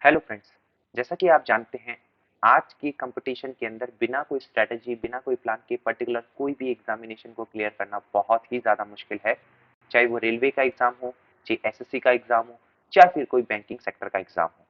Hello friends. जैसा कि आप जानते हैं, आज की कंपटीशन के अंदर बिना कोई स्ट्रेटजी, बिना कोई प्लान के पर्टिकुलर कोई भी एग्जामिनेशन को क्लियर करना बहुत ही ज़्यादा मुश्किल है। चाहे वो रेलवे का एग्ज़ाम हो, चाहे एसएससी का एग्ज़ाम हो, चाहे फिर कोई बैंकिंग सेक्टर का एग्ज़ाम हो।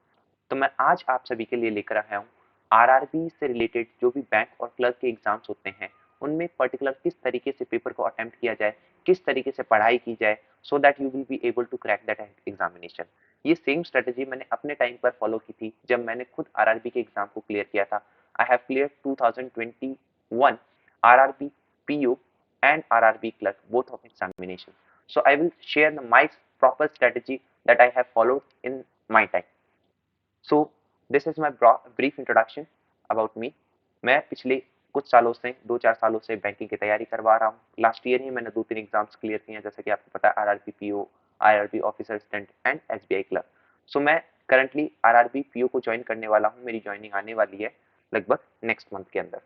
तो मैं आज आप सभी के लिए लेकर आया हूँ आरआरबी से रिलेटेड जो भी बैंक और क्लर्क के एग्ज़ाम्स होते हैं, उनमें पर्टिकुलर किस तरीके से पेपर को अटेम्प्ट किया जाए, किस तरीके से पढ़ाई की जाए, so that you will be able to crack that examination. ये सेम स्ट्रेटजी मैंने अपने टाइम पर फॉलो की थी जब मैंने खुद आरआरबी के एग्जाम को क्लियर किया था। I have clear 2021 RRB PO and RRB clerk, both of examination. So I will share my proper strategy that I have followed in my time. So this is my brief introduction about me. मैं पिछले कुछ सालों से 2-4 सालों से banking की तैयारी करवा रहा हूँ। लास्ट ईयर ही मैंने 2-3 एग्जाम्स क्लियर किए हैं, जैसे कि आपको पता है RRB PO, RRB officer assistant and SBI clerk. So मैं करंटली आरआरबी पीओ को ज्वाइन करने वाला हूँ। मेरी ज्वाइनिंग आने वाली है लगभग नेक्स्ट मंथ के अंदर।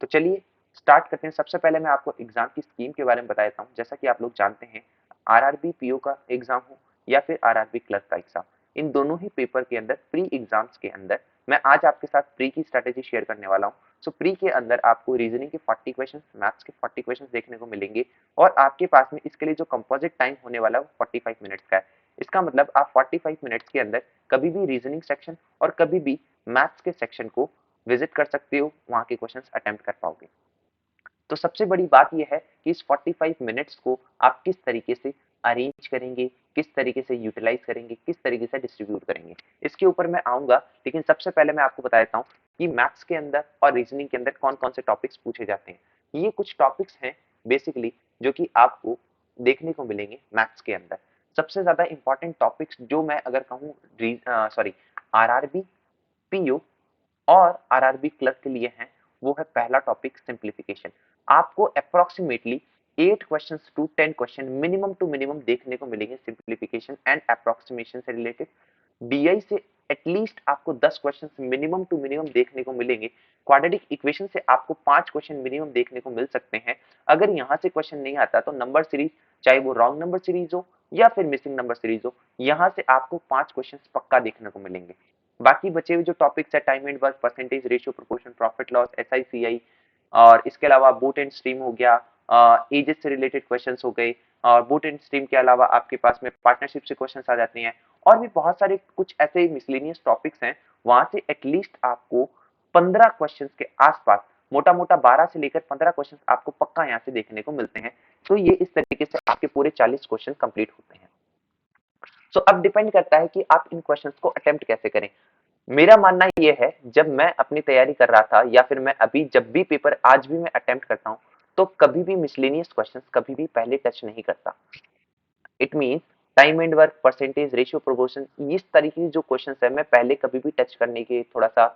तो चलिए स्टार्ट करते हैं। सबसे पहले मैं आपको एग्जाम की स्कीम के बारे में बता देता हूँ। जैसा कि आप लोग जानते हैं, आरआरबी पीओ का एग्जाम हो या फिर आरआरबी क्लर्क का एग्जाम, इन दोनों ही पेपर के अंदर प्री एग्जाम्स के अंदर मैं आज आपके साथ प्री की स्ट्रेटेजी शेयर करने वाला हूँ। सो प्री के अंदर आपको रीजनिंग के 40 क्वेश्चन, मैथ्स के 40 क्वेश्चन देखने को मिलेंगे और आपके पास में इसके लिए जो कंपोजिट टाइम होने वाला है वो 45 मिनट्स का है। इसका मतलब आप 45 मिनट्स के अंदर कभी भी रीजनिंग सेक्शन और कभी भी मैथ्स के सेक्शन को विजिट कर सकते हो, वहां के क्वेश्चंस अटेम्प्ट कर पाओगे। तो सबसे बड़ी बात यह है कि इस 45 मिनट्स को आप किस तरीके से अरेंज करेंगे, किस तरीके से यूटिलाइज करेंगे, किस तरीके से डिस्ट्रीब्यूट करेंगे, इसके ऊपर मैं आऊंगा। लेकिन सबसे पहले मैं आपको बता देता हूँ कि मैथ्स के अंदर और रीजनिंग के अंदर कौन कौन से टॉपिक्स पूछे जाते हैं। ये कुछ टॉपिक्स हैं बेसिकली जो कि आपको देखने को मिलेंगे मैथ्स के अंदर। सबसे ज्यादा इंपॉर्टेंट टॉपिक्स जो मैं अगर कहूँ सॉरी आरआरबी पीओ और आरआरबी क्लर्क के लिए हैं, वो है पहला टॉपिक सिंप्लीफिकेशन। आपको approximately 8 questions to 10 question minimum to minimum देखने को मिलेंगे सिंप्लीफिकेशन एंड अप्रोक्सीमेशन से रिलेटेड। डीआई से एटलीस्ट आपको 10 क्वेश्चंस मिनिमम टू मिनिमम देखने को मिलेंगे। क्वाड्रेटिक इक्वेशन से आपको 5 क्वेश्चन मिनिमम देखने को मिल सकते हैं। अगर यहाँ से क्वेश्चन नहीं आता तो नंबर सीरीज, चाहे वो रॉन्ग नंबर सीरीज हो या फिर मिसिंग नंबर सीरीज हो, यहाँ से आपको 5 क्वेश्चन पक्का देखने को मिलेंगे। बाकी बचे हुए जो टॉपिक्स है, time and work, percentage ratio, proportion, profit loss, SI CI, और इसके अलावा बूट एंड स्ट्रीम हो गया, एजेस से रिलेटेड क्वेश्चंस हो गए, और बूट एंड स्ट्रीम के अलावा आपके पास में पार्टनरशिप से क्वेश्चंस आ जाते हैं। और भी बहुत सारे कुछ ऐसे मिसलेनियस टॉपिक्स हैं, वहां से एटलीस्ट आपको 15 क्वेश्चंस के आसपास, मोटा मोटा 12 से लेकर 15 क्वेश्चंस आपको पक्का यहाँ से देखने को मिलते हैं। तो ये इस तरीके से आपके पूरे 40 क्वेश्चन कंप्लीट होते हैं। सो अब डिपेंड करता है कि आप इन क्वेश्चंस को अटेम्प्ट कैसे करें। मेरा मानना यह है, जब मैं अपनी तैयारी कर रहा था या फिर मैं अभी जब भी पेपर आज भी मैं अटेम्प्ट करता हूं, तो कभी भी मिसलेनियस क्वेश्चंस कभी भी पहले टच नहीं करता। It means time and work, percentage ratio, proportion, इस तरीके के जो क्वेश्चंस है मैं पहले कभी भी टच करने के थोड़ा सा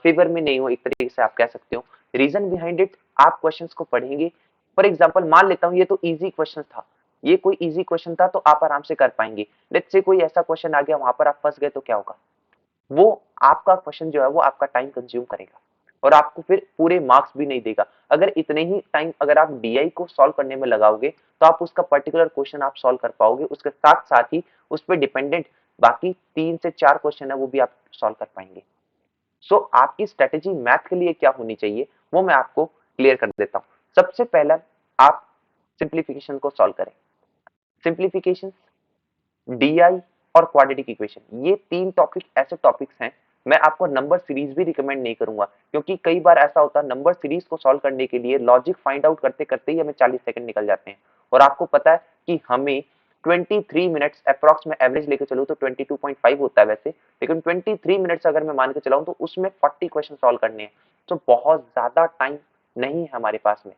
फेवर में नहीं हूं, एक तरीके से आप कह सकते हो। रीजन बिहाइंड इट, आप क्वेश्चंस को पढ़ेंगे। फॉर एग्जाम्पल मान लेता हूं ये तो इजी क्वेश्चन था, ये कोई इजी क्वेश्चन था तो आप आराम से कर पाएंगे। लेट्स से कोई ऐसा क्वेश्चन आ गया, वहां पर आप फंस गए तो क्या होगा? वो आपका क्वेश्चन जो है वो आपका टाइम कंज्यूम करेगा और आपको फिर पूरे मार्क्स भी नहीं देगा। अगर इतने ही टाइम अगर आप डीआई को सॉल्व करने में लगाओगे तो आप उसका पर्टिकुलर क्वेश्चन आप सॉल्व कर पाओगे, उसके साथ साथ ही उस पर डिपेंडेंट बाकी 3 से 4 क्वेश्चन है वो भी आप सॉल्व कर पाएंगे। सो आपकी स्ट्रेटेजी मैथ के लिए क्या होनी चाहिए वो मैं आपको क्लियर कर देता हूँ। सबसे पहला, आप सिंप्लीफिकेशन को सॉल्व करें। सिंप्लीफिकेशन, डीआई और क्वाड्रेटिक इक्वेशन, ये 3 टॉपिक ऐसे टॉपिक्स हैं। मैं आपको नंबर सीरीज भी रिकमेंड नहीं करूंगा, क्योंकि कई बार ऐसा होता है नंबर सीरीज को सॉल्व करने के लिए लॉजिक फाइंड आउट करते करते ही हमें 40 सेकंड निकल जाते हैं। और आपको पता है कि हमें 23 मिनट्स अप्रॉक्स में एवरेज लेकर चलूं तो 22.5 होता है वैसे, लेकिन 23 मिनट्स अगर मैं मान के चलाऊं तो उसमें 40 क्वेश्चन सॉल्व करने हैं। तो बहुत ज्यादा टाइम नहीं है हमारे पास में।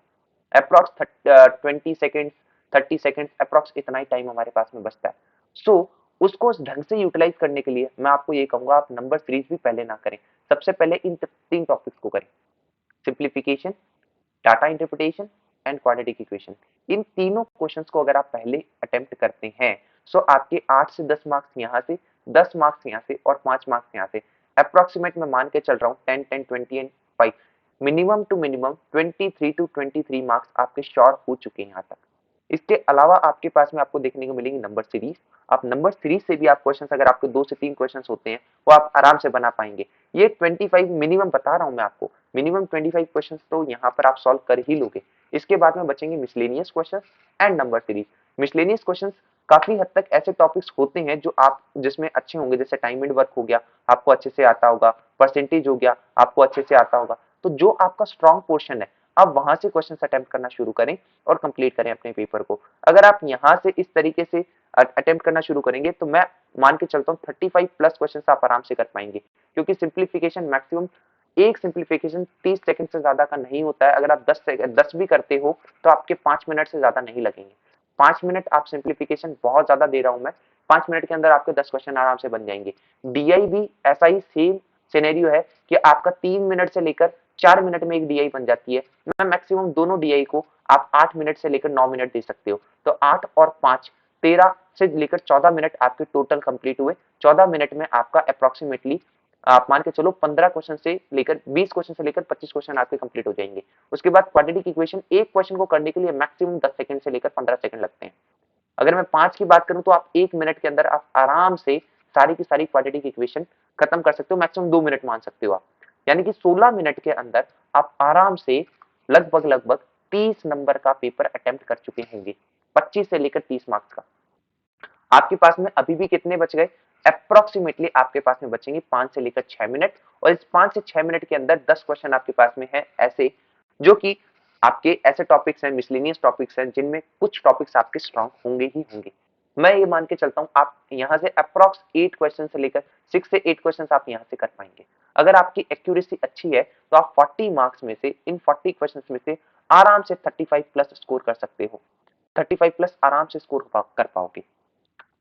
अप्रॉक्स 20 सेकेंड, 30 सेकेंड अप्रॉक्स, इतना ही टाइम हमारे पास में बचता है। सो उसको ढंग से यूटिलाइज करने के लिए मैं आपको ये कहूंगा, आप नंबर सीरीज भी पहले ना करें। सबसे पहले इन 3 टॉपिक्स को करें, simplification, data interpretation and quadratic equation. इन तीनों क्वेश्चंस को अगर आप पहले अटेम्प्ट करते हैं, सो आपके 8 से 10 मार्क्स यहाँ से, 10 मार्क्स यहाँ से और 5 मार्क्स यहाँ से, अप्रोक्सीमेट मैं मान के चल रहा हूँ 10, 10, 20 and 5, minimum to minimum 23 to 23 marks आपके श्योर हो चुके हैं यहाँ तक। इसके अलावा आपके पास में आपको देखने को मिलेंगे नंबर सीरीज। आप नंबर सीरीज से भी आप क्वेश्चंस, अगर आपके 2 से 3 क्वेश्चंस होते हैं, वो आप आराम से बना पाएंगे। ये 25 मिनिमम बता रहा हूं मैं आपको, मिनिमम 25 क्वेश्चंस तो यहाँ पर आप सॉल्व कर ही लोगे। इसके बाद में बचेंगे miscellaneous question and number series. Miscellaneous question काफी हद तक ऐसे टॉपिक्स होते हैं जो आप जिसमें अच्छे होंगे, जैसे टाइम एंड वर्क हो गया, आपको अच्छे से आता होगा, परसेंटेज हो गया, आपको अच्छे से आता होगा। तो जो आपका स्ट्रॉन्ग पोर्शन है, आप वहां से क्वेश्चन अटेम्प्ट करना शुरू करें और कंप्लीट करें अपने पेपर को। अगर आप यहाँ से इस तरीके से अटेम्प्ट करना शुरू करेंगे तो मैं मान के चलता हूँ 35 प्लस क्वेश्चन आप आराम से कर पाएंगे, क्योंकि सिंप्लीफिकेशन मैक्सिमम एक सिंप्लीफिकेशन 30 सेकंड से ज्यादा का नहीं होता है। अगर आप 10 भी करते हो तो आपके 5 मिनट से ज्यादा नहीं लगेंगे। 5 मिनट आप सिंप्लीफिकेशन बहुत ज्यादा दे रहा हूं मैं, 5 मिनट के अंदर आपके 10 क्वेश्चन आराम से बन जाएंगे। डीआई भी ऐसा ही सेम सिनेरियो है कि आपका 3 मिनट से लेकर 4 मिनट में एक डीआई बन जाती है। मैं मैक्सिमम दोनों डीआई को आप 8 मिनट से लेकर 9 मिनट दे सकते हो। तो 8 और 5 13 से लेकर 14 मिनट आपके टोटल कंप्लीट हुए। 14 मिनट में आपका अप्रोक्सीमेटली आप मान के चलो 15 क्वेश्चन से लेकर 20 क्वेश्चन से लेकर 25 क्वेश्चन आपके कंप्लीट हो जाएंगे। उसके बाद क्वाड्रेटिक इक्वेशन एक क्वेश्चन को करने के लिए मैक्सिमम 10 सेकंड से लेकर 15 सेकंड लगते हैं। अगर मैं 5 की बात करूं तो आप 1 मिनट के अंदर आप आराम से सारी की सारी क्वाड्रेटिक इक्वेशन खत्म कर सकते हो, मैक्सिमम 2 मिनट मान सकते हो आप। यानी कि 16 मिनट के अंदर आप आराम से लगभग लगभग 30 नंबर का पेपर अटेम्प्ट कर चुके होंगे, 25 से लेकर 30 मार्क्स का। आपके पास में अभी भी कितने बच गए? अप्रोक्सीमेटली आपके पास में बचेंगे 5 से लेकर 6 मिनट, और इस 5 से 6 मिनट के अंदर 10 क्वेश्चन आपके पास में है ऐसे, जो कि आपके ऐसे टॉपिक्स हैं, मिसलेनियस टॉपिक्स हैं, जिनमें कुछ टॉपिक्स आपके स्ट्रांग होंगे ही होंगे। मैं ये मान के चलता हूं आप यहां से अप्रोक्स 8 क्वेश्चन से लेकर 6 से 8 क्वेश्चन आप यहां से कर पाएंगे। अगर आपकी एक्यूरेसी अच्छी है तो आप 40 मार्क्स में से, इन 40 क्वेश्चन में से आराम से 35 प्लस स्कोर कर सकते हो। 35 प्लस आराम से स्कोर कर पाओगे।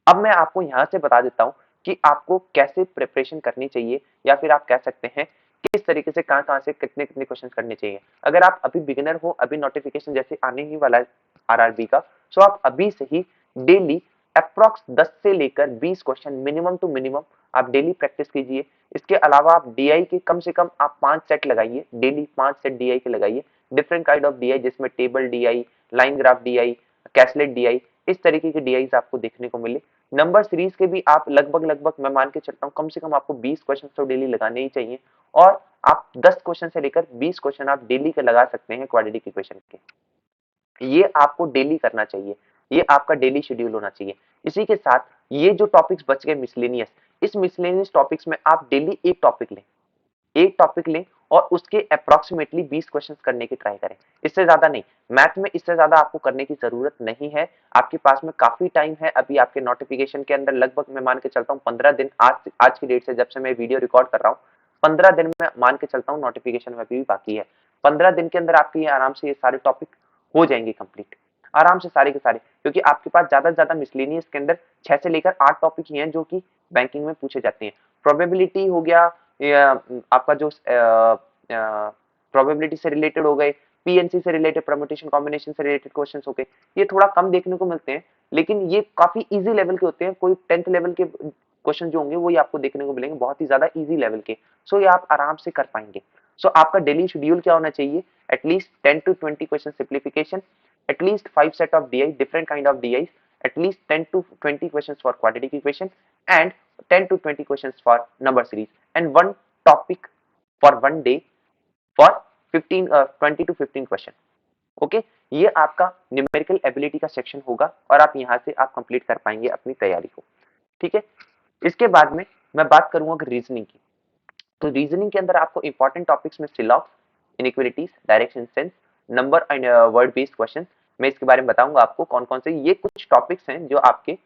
अब मैं आपको यहाँ से बता देता हूँ कि आपको कैसे प्रिपरेशन करनी चाहिए, या फिर आप कह सकते हैं किस तरीके से कहाँ से कितने कितने क्वेश्चन करने चाहिए। अगर आप अभी बिगिनर हो, अभी नोटिफिकेशन जैसे आने ही वाला है आरआरबी का, सो आप अभी से ही डेली अप्रॉक्स 10 से लेकर 20 क्वेश्चन मिनिमम टू मिनिमम आप डेली प्रैक्टिस कीजिए। इसके अलावा आप डीआई के कम से कम आप 5 सेट लगाइए, डेली 5 सेट डीआई के लगाइए, डिफरेंट काइंड ऑफ डीआई, जिसमें table DI, line graph DI, caselet DI, इस तरीके के डीआईज आपको देखने को मिले। नंबर सीरीज के भी आप लगभग लगभग मैं मान के चलता हूँ कम से कम आपको 20 क्वेश्चन तो डेली लगाने ही चाहिए, और आप 10 क्वेश्चन से लेकर 20 क्वेश्चन आप डेली के लगा सकते हैं क्वाड्रेटिक इक्वेशन के। ये आपको डेली करना चाहिए, ये आपका डेली शेड्यूल होना चाहिए। इसी के साथ ये जो टॉपिक्स बच गए मिसलेनियस, इस मिसलेनियस टॉपिक्स में आप डेली एक टॉपिक लें, एक टॉपिक लें और उसके अप्रोक्सीमेटली 20 क्वेश्चंस करने की ट्राई करें, इससे ज्यादा नहीं। मैथ में इससे ज्यादा आपको करने की जरूरत नहीं है, आपके पास में काफी टाइम है। अभी आपके नोटिफिकेशन के अंदर लगभग मैं मान के चलता हूँ 15 दिन, आज की डेट से जब से मैं वीडियो रिकॉर्ड कर रहा हूँ 15 दिन में मान के चलता हूँ, नोटिफिकेशन में अभी भी बाकी है। 15 दिन के अंदर आपके आराम से ये सारे टॉपिक हो जाएंगे कंप्लीट, आराम से सारे के सारे, क्योंकि आपके पास ज्यादा से ज्यादा मिसलेनियस के अंदर 6 से लेकर 8 टॉपिक ही हैं जो कि बैंकिंग में पूछे जाते हैं। प्रोबेबिलिटी हो गया, या आपका जो प्रोबेबिलिटी से रिलेटेड हो गए, पीएनसी से रिलेटेड, परम्यूटेशन कॉम्बिनेशन से रिलेटेड क्वेश्चंस हो गए, ये थोड़ा कम देखने को मिलते हैं, लेकिन ये काफी इजी लेवल के होते हैं। कोई 10th लेवल के क्वेश्चन जो होंगे वही आपको देखने को मिलेंगे, बहुत ही ज्यादा इजी लेवल के। सो ये आप आराम से कर पाएंगे। सो आपका डेली शेड्यूल क्या होना चाहिए? At least 10 to 20 question simplification, at least 5 set of DI, different kind of DI, at least 10 to 20 questions for quadratic equation, and 10 to 20 questions for number series, and one topic for one day for 20 to 15 question. Okay, ये आपका numerical ability का section होगा, और आप यहाँ से आप complete कर पाएंगे अपनी तैयारी को। ठीक है, इसके बाद में मैं बात करूंगा रीजनिंग की। तो रीजनिंग के अंदर आपको इंपॉर्टेंट टॉपिक्स में syllogs, inequalities, direction sense, number and word based question, मैं इसके बारे में बताऊंगा आपको कौन कौन से। ये कुछ टॉपिक्स हैं जो आपके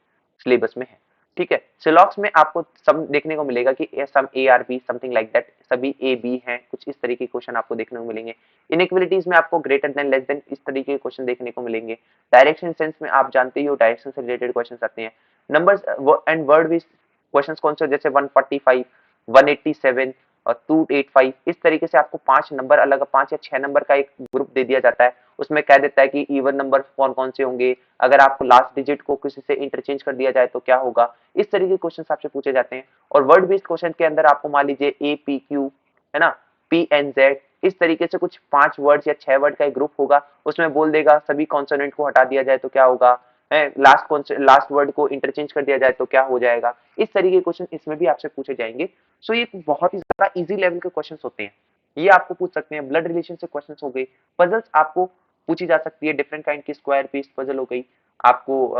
सिलेबस में है। ठीक है, सिलॉक्स में आपको सब देखने को मिलेगा कि some A are B something like that, सभी ए बी हैं, कुछ इस तरीके के क्वेश्चन आपको देखने को मिलेंगे। इनइक्वालिटीज में आपको ग्रेटर देन, लेस देन, इस तरीके के क्वेश्चन देखने को मिलेंगे। डायरेक्शन सेंस में आप जानते ही हो, डायरेक्शन से रिलेटेड क्वेश्चन आते हैं। Numbers and word based questions कौन से, जैसे 145, 187 और 285, इस तरीके से आपको 5 नंबर अलग, 5 या 6 नंबर का एक ग्रुप दे दिया जाता है। उसमें कह देता है कि इवन नंबर कौन कौन से होंगे, अगर आपको लास्ट डिजिट को किसी से इंटरचेंज कर दिया जाए तो क्या होगा, इस तरीके के क्वेश्चन आपसे पूछे जाते हैं। और वर्ड बेस्ड क्वेश्चन के अंदर आपको मान लीजिए ए पी क्यू, है ना, पी एन जेड, इस तरीके से कुछ 5 वर्ड्स या 6 वर्ड का एक ग्रुप होगा, उसमें बोल देगा सभी कॉन्सोनेंट को हटा दिया जाए तो क्या होगा, लास्ट वर्ड को इंटरचेंज कर दिया जाए तो क्या हो जाएगा। इस तरीके के क्वेश्चन इसमें भी आपसे पूछे जाएंगे। सो ये बहुत ही ज्यादा इजी लेवल के क्वेश्चन होते हैं, ये आपको पूछ सकते हैं। ब्लड रिलेशन से क्वेश्चन हो गए। पजल्स आपको पूछी जा सकती है, डिफरेंट काइंड की स्क्वायर बेस्ड पजल हो गई, आपको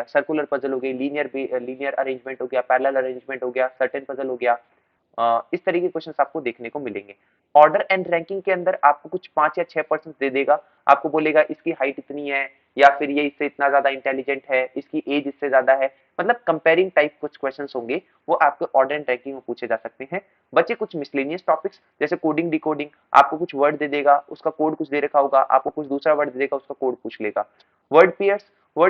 सर्कुलर पजल हो गई, लीनियर अरेंजमेंट हो गया, पैरेलल अरेंजमेंट हो गया, सर्टेन पजल हो गया। इस तरीके के क्वेश्चंस आपको देखने को मिलेंगे। ऑर्डर एंड रैंकिंग के अंदर आपको कुछ 5 या 6% दे देगा, आपको बोलेगा इसकी हाइट इतनी है, या फिर ये इससे इतना ज्यादा इंटेलिजेंट है, इसकी एज इससे ज्यादा है, मतलब कंपेयरिंग टाइप कुछ क्वेश्चंस होंगे, वो आपको ऑर्डर एंड रैंकिंग में पूछे जा सकते हैं। बचे कुछ मिसलेनियस टॉपिक्स जैसे कोडिंग डिकोडिंग, आपको कुछ वर्ड दे देगा, उसका कोड कुछ दे रखा होगा, आपको कुछ दूसरा वर्ड दे देगा, उसका कोड पूछ लेगा। वर्ड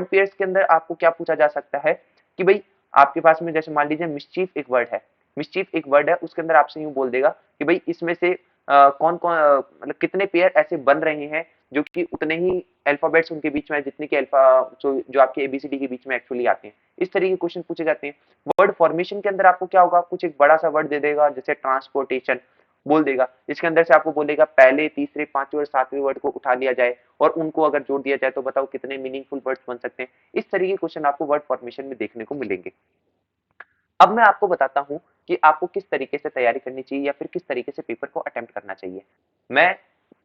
पेयर्स के अंदर आपको क्या पूछा जा सकता है कि भाई आपके पास में जैसे मान लीजिए मिस्चीफ एक वर्ड है, मिस्चीफ एक वर्ड है, उसके अंदर आपसे यूं बोल देगा कि भाई इसमें से कौन कौन मतलब कितने पेयर ऐसे बन रहे हैं जो कि उतने ही अल्फाबेट्स उनके बीच में है जितने के अल्फा जो आपके एबीसीडी के बीच में एक्चुअली आते हैं। इस तरीके के क्वेश्चन पूछे जाते हैं। वर्ड फॉर्मेशन के अंदर आपको क्या होगा, कुछ एक बड़ा सा वर्ड दे देगा जैसे ट्रांसपोर्टेशन बोल देगा, इसके अंदर से आपको बोलेगा पहले तीसरे पांचवें और सातवें वर्ड को उठा लिया जाए और उनको अगर जोड़ दिया जाए तो बताओ कितने मीनिंगफुल वर्ड्स बन सकते हैं। इस तरीके के क्वेश्चन आपको वर्ड फॉर्मेशन में देखने को मिलेंगे। अब मैं आपको बताता हूं कि आपको किस तरीके से तैयारी करनी चाहिए या फिर किस तरीके से पेपर को अटेम्प्ट करना चाहिए। मैं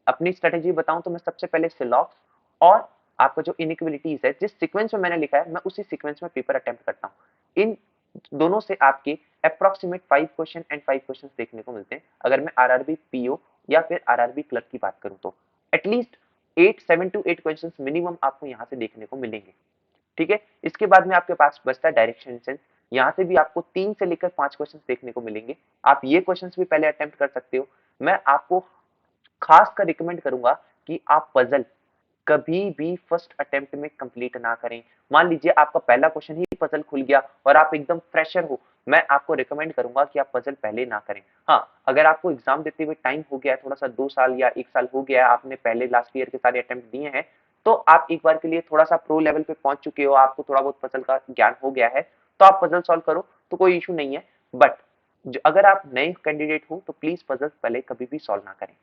अपनी स्ट्रेटेजी बताऊं तो मैं सबसे पहले सिलॉक्स और आपका जो इनइक्वालिटीज है, जिस सीक्वेंस में मैंने लिखा है मैं उसी सीक्वेंस में पेपर अटेम्प्ट करता हूं। इन दोनों से आपके अप्रोक्सीमेट 5 क्वेश्चन एंड 5 क्वेश्चन देखने को मिलते हैं। अगर मैं आरआरबी पीओ या फिर आरआरबी क्लर्क की बात करूं तो एटलीस्ट 7 to 8 क्वेश्चन मिनिमम आपको यहाँ से देखने को मिलेंगे। ठीक है, इसके बाद में आपके पास बचता है डायरेक्शन सेंस। यहाँ से भी आपको 3 से लेकर 5 क्वेश्चंस देखने को मिलेंगे। आप ये क्वेश्चंस भी पहले अटेम्प्ट कर सकते हो। मैं आपको खास कर रिकमेंड करूंगा कि आप पजल कभी भी फर्स्ट अटेम्प्ट में कंप्लीट ना करें। मान लीजिए आपका पहला क्वेश्चन ही पजल खुल गया और आप एकदम फ्रेशर हो, मैं आपको रिकमेंड करूंगा कि आप पजल पहले ना करें। हाँ, अगर आपको एग्जाम देते हुए टाइम हो गया है, थोड़ा सा 2 साल या 1 साल हो गया है, आपने पहले लास्ट ईयर के सारे अटेम्प्ट दिए हैं, तो आप एक बार के लिए थोड़ा सा प्रो लेवल पे पहुंच चुके हो, आपको थोड़ा बहुत पजल का ज्ञान हो गया है, तो आप पजल सॉल्व करो तो कोई इशू नहीं है। बट अगर आप नए कैंडिडेट हो तो प्लीज पजल पहले कभी भी सॉल्व ना करें,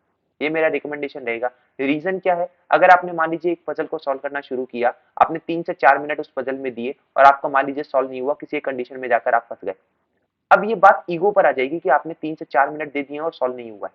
ये मेरा रिकमेंडेशन रहेगा। रीजन क्या है, अगर आपने मान लीजिए एक पजल को सॉल्व करना शुरू किया, आपने 3 से 4 मिनट उस पजल में दिए और आपका मान लीजिए सॉल्व नहीं हुआ, किसी एक कंडीशन में जाकर आप फंस गए, अब ये बात ईगो पर आ जाएगी कि आपने 3 से 4 मिनट दे दिए और सॉल्व नहीं हुआ है।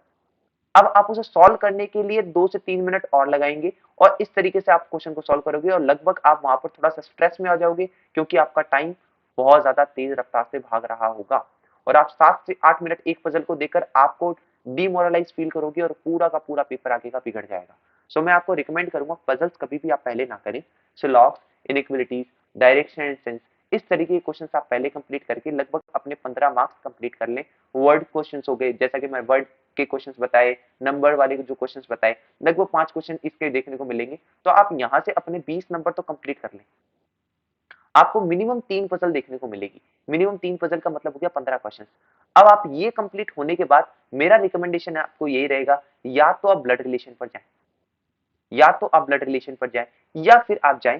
अब आप उसे सॉल्व करने के लिए 2 से 3 मिनट और लगाएंगे और इस तरीके से आप क्वेश्चन को सॉल्व करोगे और लगभग आप वहां पर थोड़ा सा स्ट्रेस में आ जाओगे क्योंकि आपका टाइम बहुत ज्यादा तेज रफ्तार से भाग रहा होगा और आप 7 से 8 मिनट एक पजल को देकर आपको डिमोरलाइज फील करोगे और पूरा का पूरा पेपर आगे का बिगड़ जाएगा। सो मैं आपको रिकमेंड करूंगा पजल्स कभी भी आप पहले ना करें। Syllogs, inequalities, direction and sense, इस तरीके के क्वेश्चन आप पहले कंप्लीट करके लगभग अपने 15 मार्क्स कंप्लीट कर लें। वर्ड क्वेश्चन हो गए, जैसा कि मैं वर्ड के क्वेश्चंस बताए, नंबर वाले जो क्वेश्चंस बताए, लगभग 5 क्वेश्चन इसके देखने को मिलेंगे, तो आप यहां से अपने 20 नंबर तो कंप्लीट कर लें। आपको मिनिमम 3 पजल देखने को मिलेगी, मिनिमम 3 पजल का मतलब हो गया 15 क्वेश्चन। अब आप ये कंप्लीट होने के बाद मेरा रिकमेंडेशन आपको यही रहेगा, या तो आप ब्लड रिलेशन पर जाएं, या तो आप ब्लड रिलेशन पर जाएं, या फिर आप जाएं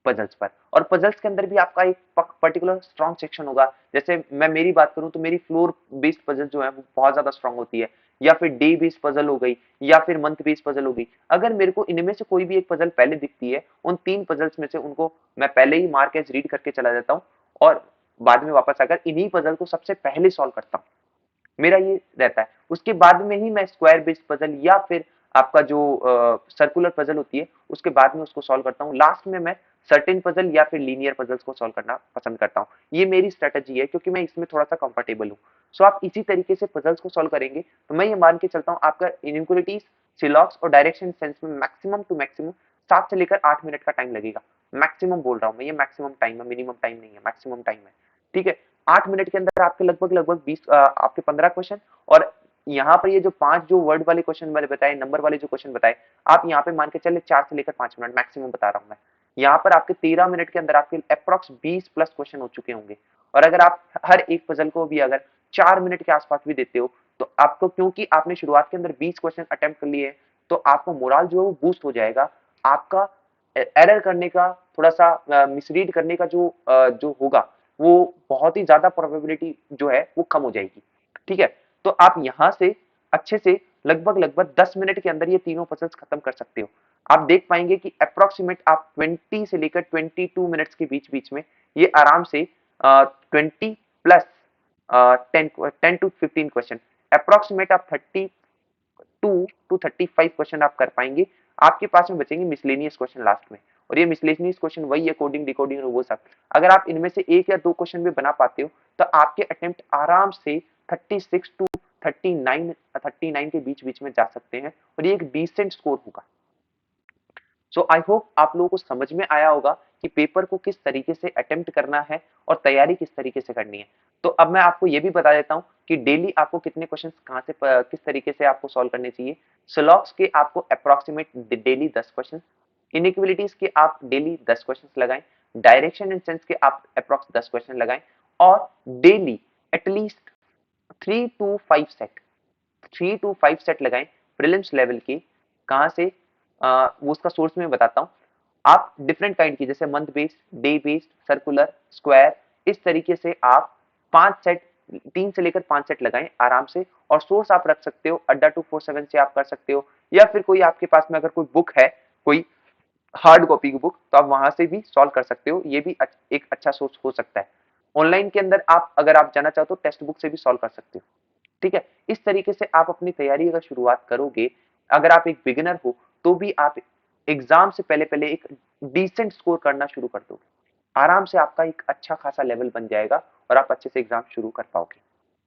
पजल्स पर। और पजल्स के अंदर भी आपका एक पर्टिकुलर स्ट्रॉन्ग सेक्शन होगा। जैसे मैं मेरी बात करूं तो मेरी फ्लोर बेस्ड पजल जो है वो बहुत ज्यादा स्ट्रॉन्ग होती है, या फिर डे बेस्ड पजल हो गई, या फिर मंथ बेस्ड पजल हो गई। अगर मेरे को इनमें से कोई भी एक पजल पहले दिखती है, उन 3 पजल्स में से उनको मैं पहले ही मार्क एज रीड करके चला जाता हूँ और बाद में वापस आकर इन्हीं पजल को सबसे पहले सॉल्व करता हूँ। मेरा ये रहता है। उसके बाद में ही मैं स्क्वायर बेस्ड पजल या फिर आपका जो सर्कुलर पजल होती है उसके बाद में उसको सॉल्व करता हूँ। लास्ट में मैं सर्टेन पजल या फिर लीनियर पजल्स को सॉल्व करना पसंद करता हूँ। ये मेरी स्ट्रेटजी है क्योंकि मैं इसमें थोड़ा सा कंफर्टेबल हूँ। सो आप इसी तरीके से पजल्स को सॉल्व करेंगे तो मैं ये मान के चलता हूँ आपका इनइक्वालिटीज, सिलॉक्स और डायरेक्शन सेंस में मैक्सिमम टू मैक्सिमम 7 से लेकर 8 मिनट का टाइम लगेगा। मैक्सिमम बोल रहा हूँ मैं, ये मैक्सिमम टाइम है, मिनिमम टाइम नहीं है, मैक्सिमम टाइम है। ठीक है, 8 मिनट के अंदर आपके लगभग 20 आपके 15 क्वेश्चन। और यहाँ पर ये जो 5 जो वर्ड वाले क्वेश्चन मैंने बताए, नंबर वाले जो क्वेश्चन बताए, आप यहाँ पे मान के चले 4 से लेकर 5 मिनट मैक्सिमम बता रहा हूँ मैं। यहाँ पर आपके 13 मिनट के अंदर आपके अप्रॉक्स 20 प्लस क्वेश्चन हो चुके होंगे। और अगर आप हर एक पजल को भी अगर 4 मिनट के आसपास भी देते हो तो आपको, क्योंकि आपने शुरुआत के अंदर 20 क्वेश्चन अटेम्प्ट कर लिए, तो आपका मोरल जो है वो बूस्ट हो जाएगा। आपका एरर करने का, थोड़ा सा मिसरीड करने का जो होगा वो बहुत ही ज्यादा प्रोबेबिलिटी जो है वो कम हो जाएगी। ठीक है, तो आप यहाँ से अच्छे से लगभग लगभग 10 मिनट के अंदर ये तीनों पजल्स खत्म कर सकते हो। आप देख पाएंगे कि अप्रोक्सीमेट आप 20 से लेकर 22 मिनट्स के बीच बीच में ये आराम से 20 प्लस 10 टू 15 क्वेश्चन, अप्रोक्सीमेट आप 32 टू 35 क्वेश्चन आप कर पाएंगे। आपके पास में बचेंगे मिसलेनियस क्वेश्चन लास्ट में, और ये मिसलेनियस क्वेश्चन वही है, कोडिंग डिकोडिंग वो सब। अगर आप इनमें से एक या दो क्वेश्चन भी बना पाते हो तो आपके अटेम्प्ट आराम से 36 टू 39 के बीच बीच में जा सकते हैं, और ये एक डिसेंट स्कोर होगा। सो आई होप आप लोगों को समझ में आया होगा कि पेपर को किस तरीके से अटेम्प्ट करना है और तैयारी किस तरीके से करनी है। तो अब मैं आपको ये भी बता देता हूँ कि डेली आपको कितने क्वेश्चंस कहाँ से किस तरीके से आपको सॉल्व करने चाहिए। स्लॉक्स के आपको अप्रोक्सीमेट डेली 10 क्वेश्चन, इनइक्वलिटीज के आप डेली 10 क्वेश्चन लगाएं, डायरेक्शन एंड सेंस के आप अप्रोक्स 10 क्वेश्चन लगाएं, और डेली एटलीस्ट 3 टू 5 सेट लगाएं प्रीलिम्स लेवल की। कहां से वो उसका सोर्स में बताता हूं। आप डिफरेंट काइंड की, जैसे month based, day based, circular, square, इस तरीके से आप 5 सेट, 3 से लेकर 5 सेट लगाएं आराम से। और सोर्स आप रख सकते हो अड्डा 247 से आप कर सकते हो, या फिर कोई आपके पास में अगर कोई बुक है, कोई हार्ड कॉपी की बुक, तो आप वहां से भी सॉल्व कर सकते हो। ये भी एक अच्छा सोर्स हो सकता है। ऑनलाइन के अंदर आप अगर आप जाना चाहो तो टेक्स्ट बुक से भी सॉल्व कर सकते हो। ठीक है, इस तरीके से आप अपनी तैयारी अगर शुरुआत करोगे, अगर आप एक बिगिनर हो तो भी आप एग्जाम से पहले पहले एक डिसेंट स्कोर करना शुरू कर दोगे, आराम से आपका एक अच्छा खासा लेवल बन जाएगा और आप अच्छे से एग्जाम शुरू कर पाओगे।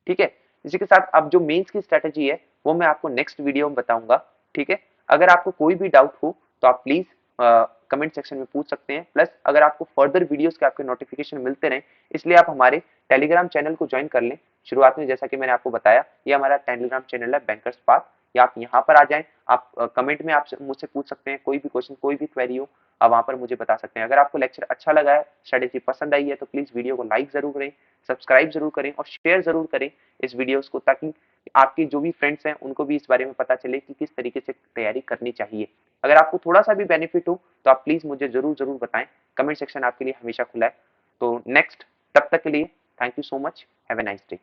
ठीक है, इसी के साथ अब जो मेंस की स्ट्रेटेजी है वो मैं आपको नेक्स्ट वीडियो में बताऊंगा। ठीक है, अगर आपको कोई भी डाउट हो तो आप प्लीज कमेंट सेक्शन में पूछ सकते हैं। प्लस अगर आपको फर्दर वीडियोस के आपके नोटिफिकेशन मिलते रहे, इसलिए आप हमारे टेलीग्राम चैनल को ज्वाइन कर लें। शुरुआत में जैसा कि मैंने आपको बताया, ये हमारा टेलीग्राम चैनल है बैंकर्स पाथ, या आप यहाँ पर आ जाएं। आप कमेंट में आप मुझसे पूछ सकते हैं, कोई भी क्वेश्चन, कोई भी क्वेरी हो आप वहां पर मुझे बता सकते हैं। अगर आपको लेक्चर अच्छा लगा है, स्ट्रेटेजी पसंद आई है, तो प्लीज वीडियो को लाइक जरूर करें, सब्सक्राइब जरूर करें और शेयर जरूर करें इस वीडियोस को, ताकि आपके जो भी फ्रेंड्स हैं उनको भी इस बारे में पता चले कि किस तरीके से तैयारी करनी चाहिए। अगर आपको थोड़ा सा भी बेनिफिट हो तो आप प्लीज मुझे जरूर जरूर बताएं। कमेंट सेक्शन आपके लिए हमेशा खुला है। तो नेक्स्ट, तब तक के लिए thank you so much, have a nice day.